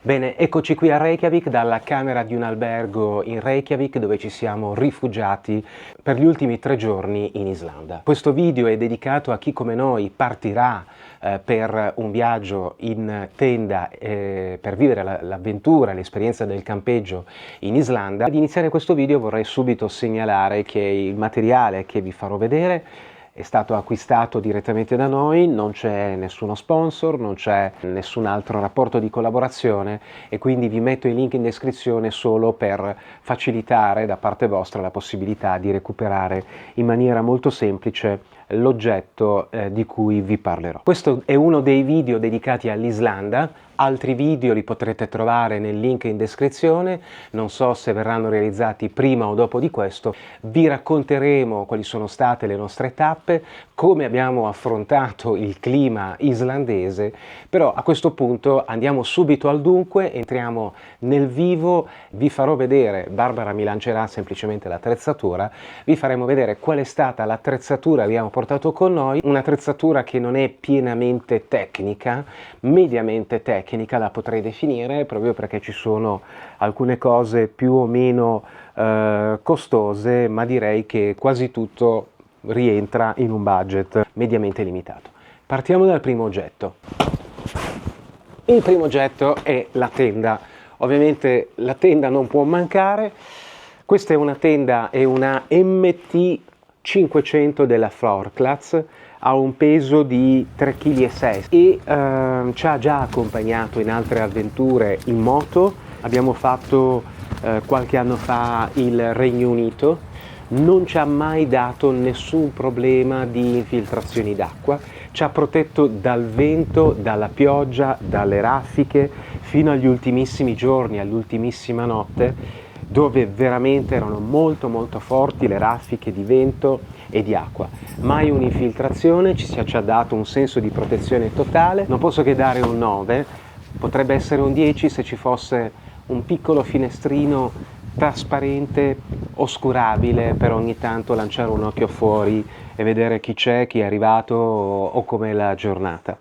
Bene, eccoci qui a Reykjavik dalla camera di un albergo in Reykjavik dove ci siamo rifugiati per gli ultimi 3 giorni in Islanda. Questo video è dedicato a chi come noi partirà per un viaggio in tenda per vivere l'avventura, l'esperienza del campeggio in Islanda. Ad iniziare questo video vorrei subito segnalare che il materiale che vi farò vedere è stato acquistato direttamente da noi, non c'è nessuno sponsor, non c'è nessun altro rapporto di collaborazione e quindi vi metto i link in descrizione solo per facilitare da parte vostra la possibilità di recuperare in maniera molto semplice l'oggetto di cui vi parlerò. Questo è uno dei video dedicati all'Islanda. Altri video li potrete trovare nel link in descrizione, non so se verranno realizzati prima o dopo di questo. Vi racconteremo quali sono state le nostre tappe, come abbiamo affrontato il clima islandese, però a questo punto andiamo subito al dunque, entriamo nel vivo, vi farò vedere, Barbara mi lancerà semplicemente l'attrezzatura, vi faremo vedere qual è stata l'attrezzatura che abbiamo portato con noi, un'attrezzatura che non è pienamente tecnica, mediamente tecnica, la potrei definire proprio perché ci sono alcune cose più o meno costose, ma direi che quasi tutto rientra in un budget mediamente limitato. Partiamo dal primo oggetto. Il primo oggetto è la tenda. Ovviamente la tenda non può mancare. Questa è una tenda, è una MT 500 della Fjordclats, ha un peso di 3,6 kg e ci ha già accompagnato in altre avventure in moto. Abbiamo fatto qualche anno fa il Regno Unito, non ci ha mai dato nessun problema di infiltrazioni d'acqua, ci ha protetto dal vento, dalla pioggia, dalle raffiche fino agli ultimissimi giorni, all'ultimissima notte, dove veramente erano molto forti le raffiche di vento e di acqua. Mai un'infiltrazione, ci ha dato un senso di protezione totale. Non posso che dare un 9, potrebbe essere un 10 se ci fosse un piccolo finestrino trasparente, oscurabile, per ogni tanto lanciare un occhio fuori e vedere chi c'è, chi è arrivato o com'è la giornata.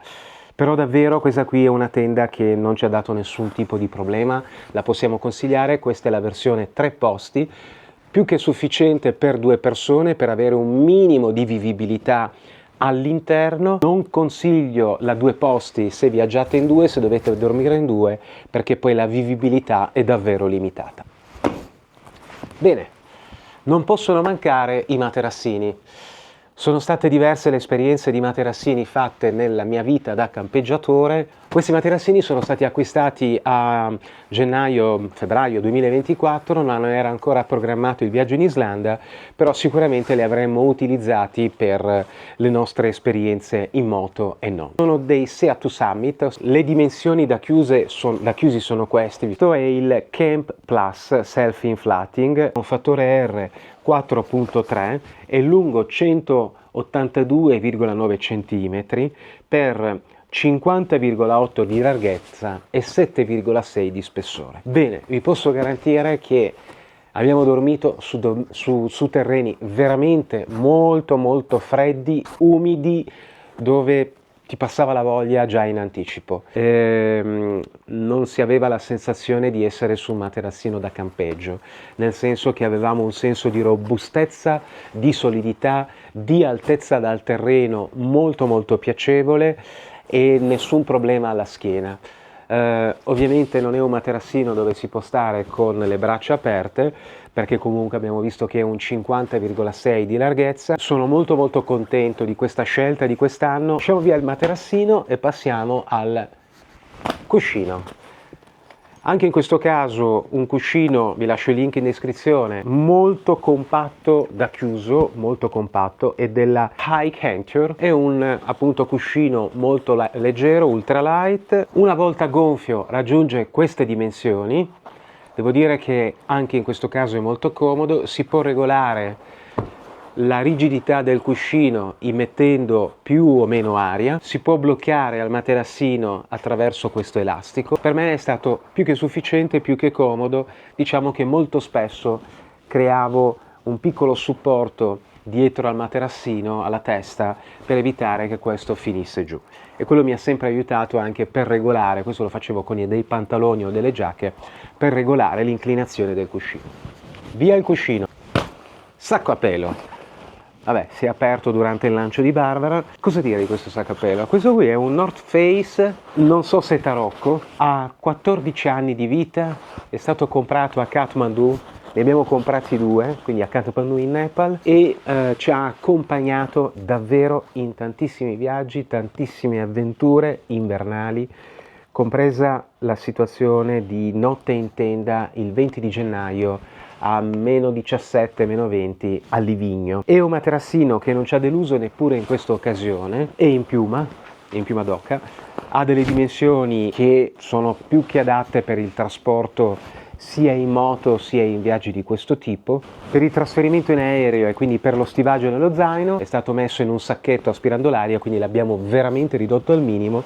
Però davvero questa qui è una tenda che non ci ha dato nessun tipo di problema, la possiamo consigliare. Questa è la versione 3 posti, più che sufficiente per 2 persone per avere un minimo di vivibilità all'interno. Non consiglio la 2 posti se viaggiate in 2, se dovete dormire in 2, perché poi la vivibilità è davvero limitata. Bene, non possono mancare i materassini. Sono state diverse le esperienze di materassini fatte nella mia vita da campeggiatore. Questi materassini sono stati acquistati a febbraio 2024, non era ancora programmato il viaggio in Islanda, però sicuramente li avremmo utilizzati per le nostre esperienze in moto e non. Sono dei Sea2 Summit, le dimensioni da chiusi sono questi. Questo è il Camp Plus Self Inflating, un fattore R 4.3, è lungo 182,9 cm per 50,8 di larghezza e 7,6 di spessore. Bene, vi posso garantire che abbiamo dormito su terreni veramente molto freddi, umidi, dove ti passava la voglia già in anticipo. Non si aveva la sensazione di essere su un materassino da campeggio, nel senso che avevamo un senso di robustezza, di solidità, di altezza dal terreno molto piacevole e nessun problema alla schiena. Ovviamente non è un materassino dove si può stare con le braccia aperte, perché comunque abbiamo visto che è un 50,6 di larghezza. Sono molto contento di questa scelta di quest'anno. Lasciamo via il materassino e passiamo al cuscino. Anche in questo caso un cuscino, vi lascio il link in descrizione, molto compatto da chiuso, molto compatto, è della Hike Henture, è un appunto cuscino molto leggero, ultralight. Una volta gonfio raggiunge queste dimensioni. Devo dire che anche in questo caso è molto comodo, si può regolare la rigidità del cuscino immettendo più o meno aria, si può bloccare al materassino attraverso questo elastico. Per me è stato più che sufficiente, più che comodo. Diciamo che molto spesso creavo un piccolo supporto dietro al materassino, alla testa, per evitare che questo finisse giù. E quello mi ha sempre aiutato anche per regolare, questo lo facevo con dei pantaloni o delle giacche, per regolare l'inclinazione del cuscino. Via il cuscino. Sacco a pelo. Vabbè, si è aperto durante il lancio di Barbara. Cosa dire di questo sacco a pelo? Questo qui è un North Face, non so se tarocco, ha 14 anni di vita, è stato comprato a Kathmandu, ne abbiamo comprati 2, quindi a Kathmandu in Nepal, e ci ha accompagnato davvero in tantissimi viaggi, tantissime avventure invernali, compresa la situazione di notte in tenda il 20 di gennaio a meno 17, meno 20 a Livigno. È un materassino che non ci ha deluso neppure in questa occasione, è in piuma d'oca, ha delle dimensioni che sono più che adatte per il trasporto sia in moto sia in viaggi di questo tipo. Per il trasferimento in aereo e quindi per lo stivaggio nello zaino è stato messo in un sacchetto aspirando l'aria, quindi l'abbiamo veramente ridotto al minimo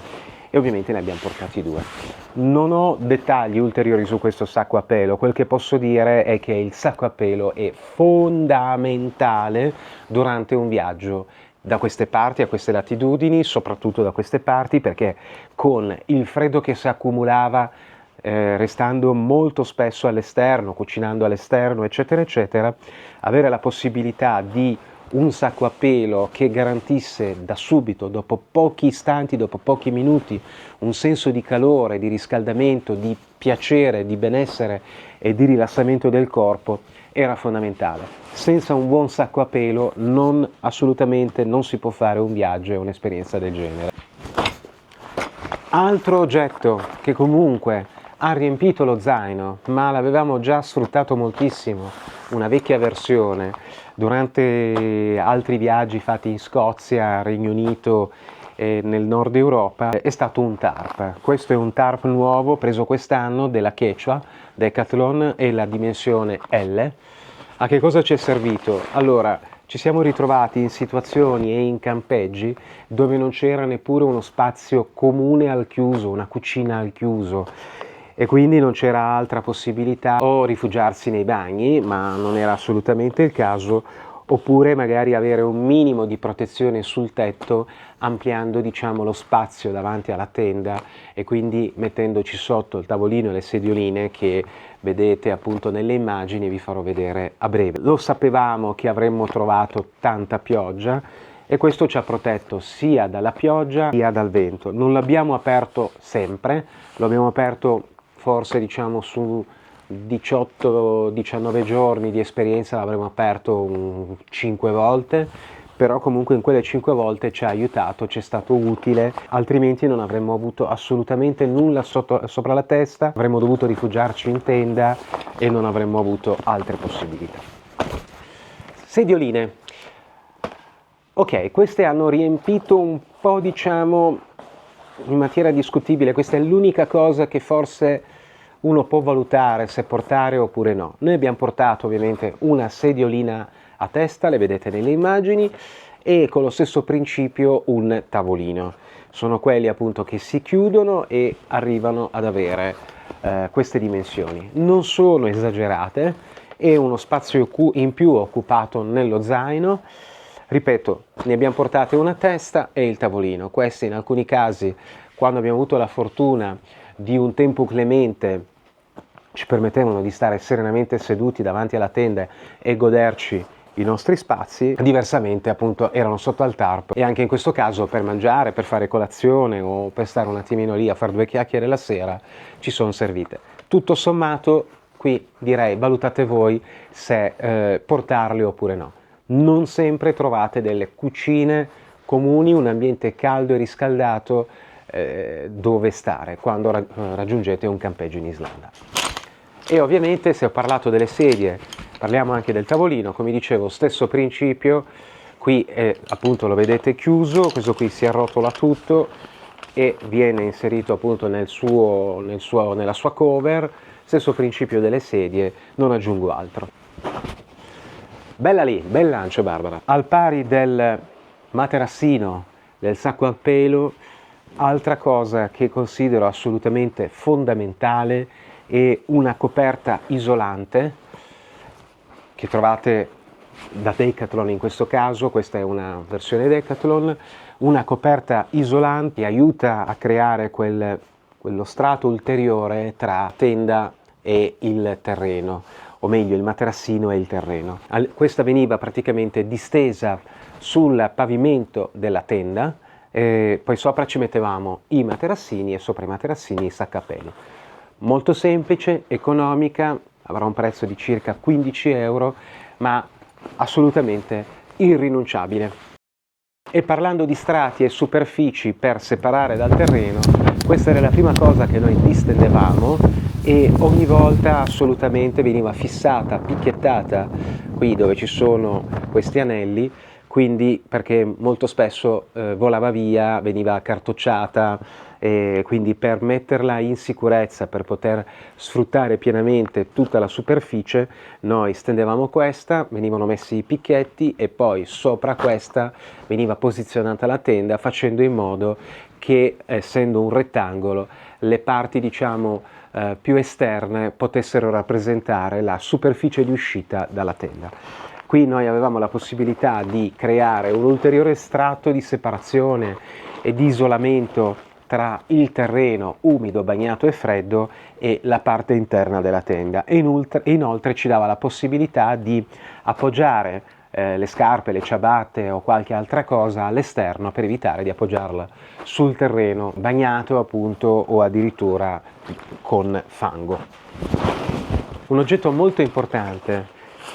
e ovviamente ne abbiamo portati 2. Non ho dettagli ulteriori su questo sacco a pelo, quel che posso dire è che il sacco a pelo è fondamentale durante un viaggio da queste parti, a queste latitudini, soprattutto da queste parti, perché con il freddo che si accumulava restando molto spesso all'esterno, cucinando all'esterno, eccetera, eccetera, avere la possibilità di un sacco a pelo che garantisse da subito, dopo pochi istanti, dopo pochi minuti, un senso di calore, di riscaldamento, di piacere, di benessere e di rilassamento del corpo, era fondamentale. Senza un buon sacco a pelo assolutamente non si può fare un viaggio e un'esperienza del genere. Altro oggetto che comunque ha riempito lo zaino, ma l'avevamo già sfruttato moltissimo, una vecchia versione, durante altri viaggi fatti in Scozia, Regno Unito e nel nord Europa, è stato un tarp. Questo è un tarp nuovo preso quest'anno della Quechua Decathlon e la dimensione L. A che cosa ci è servito? Allora, ci siamo ritrovati in situazioni e in campeggi dove non c'era neppure uno spazio comune al chiuso, una cucina al chiuso, e quindi non c'era altra possibilità o rifugiarsi nei bagni, ma non era assolutamente il caso, oppure magari avere un minimo di protezione sul tetto ampliando, diciamo, lo spazio davanti alla tenda e quindi mettendoci sotto il tavolino e le sedioline che vedete appunto nelle immagini, vi farò vedere a breve. Lo sapevamo che avremmo trovato tanta pioggia e questo ci ha protetto sia dalla pioggia sia dal vento. Non l'abbiamo aperto sempre, lo abbiamo aperto forse diciamo su 18-19 giorni di esperienza, l'avremo aperto 5 volte, però comunque in quelle 5 volte ci ha aiutato, ci è stato utile, altrimenti non avremmo avuto assolutamente nulla sopra la testa, avremmo dovuto rifugiarci in tenda e non avremmo avuto altre possibilità. Sedioline. Ok, queste hanno riempito un po', diciamo, in maniera discutibile, questa è l'unica cosa che forse uno può valutare se portare oppure no. Noi abbiamo portato ovviamente una sediolina a testa, le vedete nelle immagini, e con lo stesso principio un tavolino. Sono quelli appunto che si chiudono e arrivano ad avere queste dimensioni. Non sono esagerate, è uno spazio in più occupato nello zaino. Ripeto, ne abbiamo portate una a testa e il tavolino. Questi in alcuni casi, quando abbiamo avuto la fortuna di un tempo clemente, ci permettevano di stare serenamente seduti davanti alla tenda e goderci i nostri spazi, diversamente appunto erano sotto al tarp e anche in questo caso per mangiare, per fare colazione o per stare un attimino lì a fare 2 chiacchiere la sera ci sono servite. Tutto sommato qui direi valutate voi se portarle oppure no. Non sempre trovate delle cucine comuni, un ambiente caldo e riscaldato dove stare quando raggiungete un campeggio in Islanda. E ovviamente se ho parlato delle sedie, parliamo anche del tavolino, come dicevo, stesso principio, qui appunto lo vedete chiuso, questo qui si arrotola tutto e viene inserito appunto nella sua cover, stesso principio delle sedie, non aggiungo altro. Bella lì, bel lancio Barbara. Al pari del materassino, del sacco a pelo, altra cosa che considero assolutamente fondamentale è una coperta isolante che trovate da Decathlon in questo caso, questa è una versione Decathlon, una coperta isolante che aiuta a creare quello strato ulteriore tra tenda e il terreno, o meglio il materassino e il terreno. Questa veniva praticamente distesa sul pavimento della tenda, poi sopra ci mettevamo i materassini e sopra i materassini i sacca-pelo. Molto semplice, economica, avrà un prezzo di circa 15 euro, ma assolutamente irrinunciabile. E parlando di strati e superfici per separare dal terreno, questa era la prima cosa che noi distendevamo e ogni volta assolutamente veniva fissata, picchiettata qui dove ci sono questi anelli, quindi perché molto spesso volava via, veniva accartocciata, quindi per metterla in sicurezza, per poter sfruttare pienamente tutta la superficie, noi stendevamo questa, venivano messi i picchietti e poi sopra questa veniva posizionata la tenda, facendo in modo che, essendo un rettangolo, le parti diciamo più esterne potessero rappresentare la superficie di uscita dalla tenda. Qui noi avevamo la possibilità di creare un ulteriore strato di separazione e di isolamento tra il terreno umido, bagnato e freddo e la parte interna della tenda, e inoltre ci dava la possibilità di appoggiare le scarpe, le ciabatte o qualche altra cosa all'esterno per evitare di appoggiarla sul terreno bagnato appunto o addirittura con fango. Un oggetto molto importante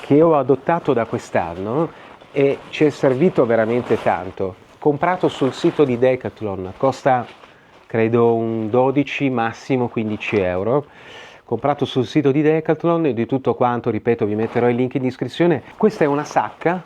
che ho adottato da quest'anno e ci è servito veramente tanto, comprato sul sito di Decathlon, costa credo un 12 massimo 15 euro, comprato sul sito di Decathlon e di tutto quanto, ripeto, vi metterò il link in descrizione. Questa è una sacca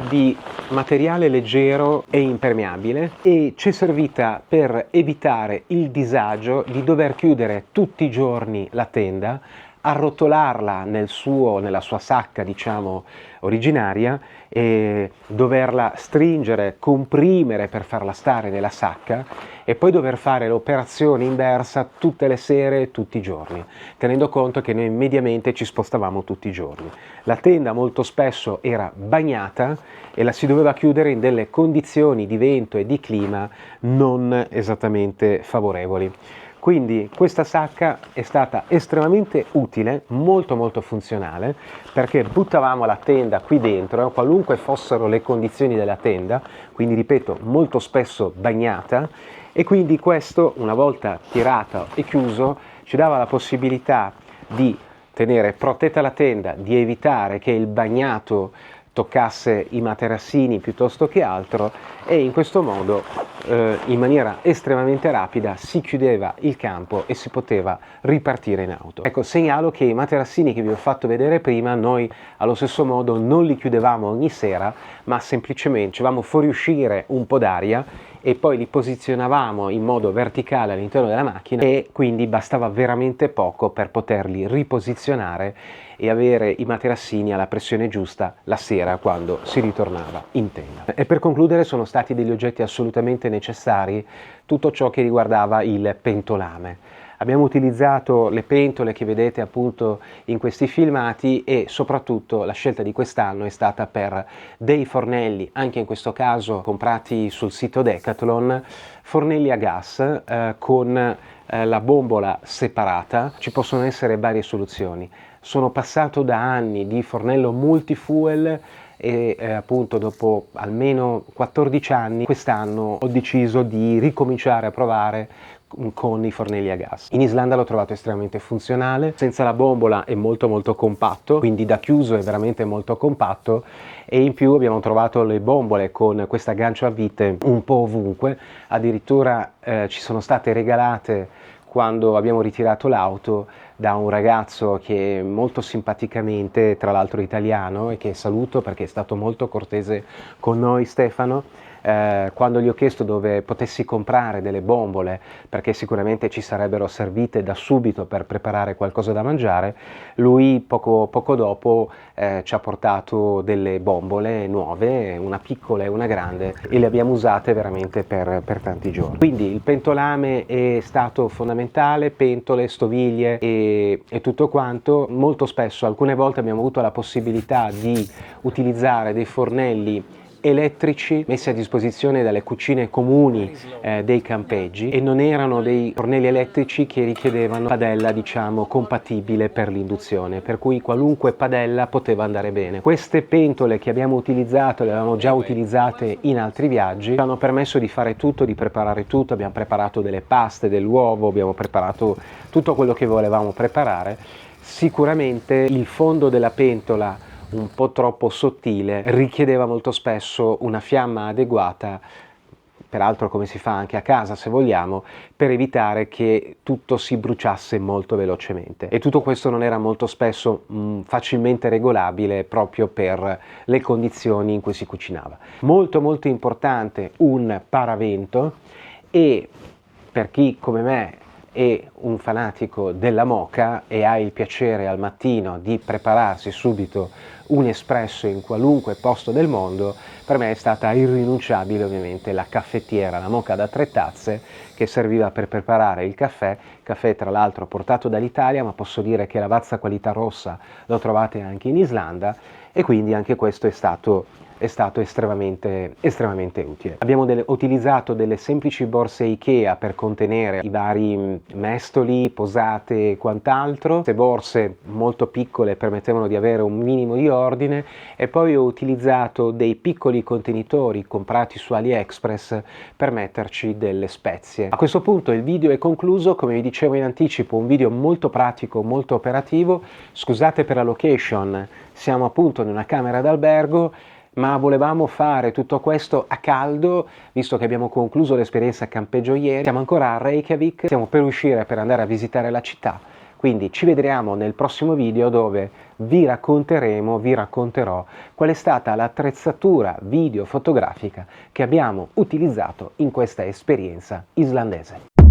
di materiale leggero e impermeabile e ci è servita per evitare il disagio di dover chiudere tutti i giorni la tenda, arrotolarla nella sua sacca diciamo originaria e doverla stringere, comprimere per farla stare nella sacca e poi dover fare l'operazione inversa tutte le sere e tutti i giorni, tenendo conto che noi mediamente ci spostavamo tutti i giorni. La tenda molto spesso era bagnata e la si doveva chiudere in delle condizioni di vento e di clima non esattamente favorevoli. Quindi questa sacca è stata estremamente utile, molto funzionale, perché buttavamo la tenda qui dentro, qualunque fossero le condizioni della tenda, quindi ripeto, molto spesso bagnata, e quindi questo, una volta tirato e chiuso, ci dava la possibilità di tenere protetta la tenda, di evitare che il bagnato toccasse i materassini piuttosto che altro, e in questo modo in maniera estremamente rapida si chiudeva il campo e si poteva ripartire in auto. Ecco, segnalo che i materassini che vi ho fatto vedere prima noi allo stesso modo non li chiudevamo ogni sera, ma semplicemente facevamo fuoriuscire un po' d'aria e poi li posizionavamo in modo verticale all'interno della macchina e quindi bastava veramente poco per poterli riposizionare e avere i materassini alla pressione giusta la sera quando si ritornava in tenda. E per concludere sono stati degli oggetti assolutamente necessari tutto ciò che riguardava il pentolame. Abbiamo utilizzato le pentole che vedete appunto in questi filmati e soprattutto la scelta di quest'anno è stata per dei fornelli, anche in questo caso comprati sul sito Decathlon, fornelli a gas con la bombola separata. Ci possono essere varie soluzioni. Sono passato da anni di fornello multifuel e appunto dopo almeno 14 anni quest'anno ho deciso di ricominciare a provare con i fornelli a gas. In Islanda l'ho trovato estremamente funzionale, senza la bombola è molto compatto, quindi da chiuso è veramente molto compatto, e in più abbiamo trovato le bombole con questo aggancio a vite un po' ovunque, addirittura ci sono state regalate quando abbiamo ritirato l'auto da un ragazzo che molto simpaticamente, tra l'altro italiano, e che saluto perché è stato molto cortese con noi, Stefano, quando gli ho chiesto dove potessi comprare delle bombole, perché sicuramente ci sarebbero servite da subito per preparare qualcosa da mangiare, lui poco dopo ci ha portato delle bombole nuove, una piccola e una grande, e le abbiamo usate veramente per tanti giorni. Quindi il pentolame è stato fondamentale, pentole, stoviglie e tutto quanto. Molto spesso, alcune volte abbiamo avuto la possibilità di utilizzare dei fornelli elettrici messi a disposizione dalle cucine comuni dei campeggi, e non erano dei fornelli elettrici che richiedevano padella, diciamo, compatibile per l'induzione, per cui qualunque padella poteva andare bene. Queste pentole che abbiamo utilizzato, le avevamo già utilizzate in altri viaggi, ci hanno permesso di fare tutto, di preparare tutto. Abbiamo preparato delle paste, dell'uovo, abbiamo preparato tutto quello che volevamo preparare. Sicuramente il fondo della pentola, un po' troppo sottile, richiedeva molto spesso una fiamma adeguata, peraltro come si fa anche a casa se vogliamo, per evitare che tutto si bruciasse molto velocemente. E tutto questo non era molto spesso facilmente regolabile proprio per le condizioni in cui si cucinava. Molto importante un paravento, e per chi come me è un fanatico della moka e ha il piacere al mattino di prepararsi subito un espresso in qualunque posto del mondo, per me è stata irrinunciabile ovviamente la caffettiera, la moka da 3 tazze, che serviva per preparare il caffè tra l'altro portato dall'Italia, ma posso dire che la Vazza qualità rossa lo trovate anche in Islanda, e quindi anche questo è stato estremamente utile. Abbiamo utilizzato delle semplici borse Ikea per contenere i vari mestoli, posate e quant'altro. Queste borse molto piccole permettevano di avere un minimo di ordine, e poi ho utilizzato dei piccoli contenitori comprati su AliExpress per metterci delle spezie. A questo punto il video è concluso. Come vi dicevo in anticipo, un video molto pratico, molto operativo. Scusate per la location, siamo appunto in una camera d'albergo, ma volevamo fare tutto questo a caldo, visto che abbiamo concluso l'esperienza campeggio ieri. Siamo ancora a Reykjavik, stiamo per uscire per andare a visitare la città, quindi ci vedremo nel prossimo video, dove vi racconterò qual è stata l'attrezzatura video fotografica che abbiamo utilizzato in questa esperienza islandese.